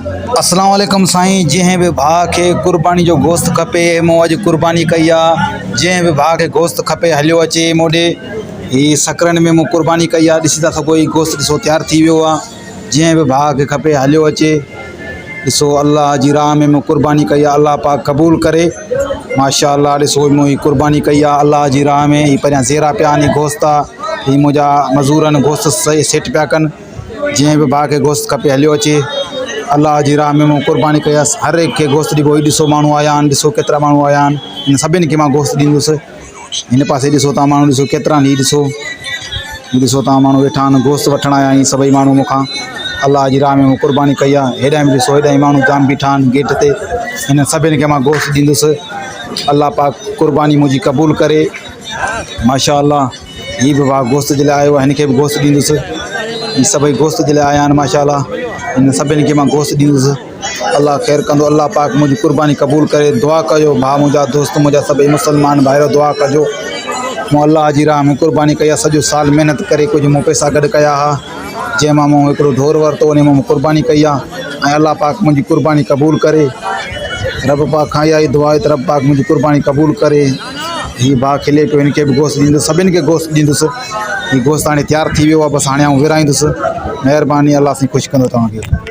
अस्सलाम वालेकुम साईं। जंहिं बि भाउ खे क़ुर्बानी जो गोश्त खपे, मूं अॼु क़ुर्बानी कई आहे। जंहिं बि भाउ खे गोश्त खपे हलियो अचे मूं ॾे। हीअ सकरनि में मूं क़ुर्बानी कई आहे। ॾिसी था सघो हीउ गोश्त ॾिसो तयारु थी वियो आहे। जंहिं बि भाउ खे खपे हलियो अचे। ॾिसो अल्लाह जी राह में मूं क़ुर्बानी कई आहे। अल्लाह पाक क़बूल करे। माशाअल्लाह ॾिसो मूं हीअ क़ुर्बानी कई आहे अल्लाह जी राह में। हीअ परियां ज़ेरा पिया आहिनि, गोश्त आहे। हीअ मुंहिंजा मज़ूर आहिनि, गोश्त सही सेट पिया कनि। जंहिं बि भाउ खे गोश्त खपे हलियो अचे। अल्लाह जी राह में मूं क़ुर्बानी कई आहे। हर एक खे गोश्त ॾिबो। हीअ ॾिसो माण्हू आया आहिनि, ॾिसो केतिरा माण्हू आया आहिनि। हिन सभिनि खे मां गोश्त ॾींदुसि। हिन पासे ॾिसो तव्हां माण्हू ॾिसो केतिरा आहिनि। हीअ ॾिसो तव्हां माण्हू वेठा आहिनि, गोश्त वठणु आया आहिनि सभई माण्हू मूंखां। अल्लाह जी राह में मूं क़ुर्बानी कई आहे। हेॾां बि ॾिसो हेॾां माण्हू जाम बीठा आहिनि गेट ते। हिन सभिनि खे मां गोश्त ॾींदुसि। अल्लाह पाक क़ुर्बानी मुंहिंजी क़बूल करे। माशाअल्लाह हीअ बि भाउ गोश्त जे लाइ आयो आहे, हिन खे बि गोश्त ॾींदुसि। हीअ सभई गोश्त जे लाइ आया आहिनि। माशाअल्लाह हिन सभिनि खे मां गोश्त ॾींदुसि। अल्लाह ख़ैरु कंदो। अल्लाह पाक मुंहिंजी क़ुर्बानी क़बूल करे। दुआ कयो भाउ मुंहिंजा, दोस्त मुंहिंजा, सभई मुस्लमान भाइरो दुआ कजो। मूं अल्लाह जी राह में क़ुर्बानी कई आहे। सॼो साल महिनत करे कुझु मूं पैसा गॾु कया हुआ, जंहिंमां मूं हिकिड़ो ढोर वरितो, उन मां मूं क़ुर्बानी कई आहे। ऐं अल्लाह पाक मुंहिंजी क़ुर्बानी क़बूल करे। रब पाक खां इहा ई दुआ आहे त रब पाक मुंहिंजी क़ुर्बानी क़बूल करे। हीअ भाउ खिले पियो, हिन खे बि गोश्त ॾींदुसि, सभिनि खे गोश्त ॾींदुसि। हीअ गोश्त हाणे तयारु थी वियो आहे, बसि हाणे आउं विरिहाईंदुसि। महिरबानी, अल्लाह साईं ख़ुशि कंदो तव्हांखे।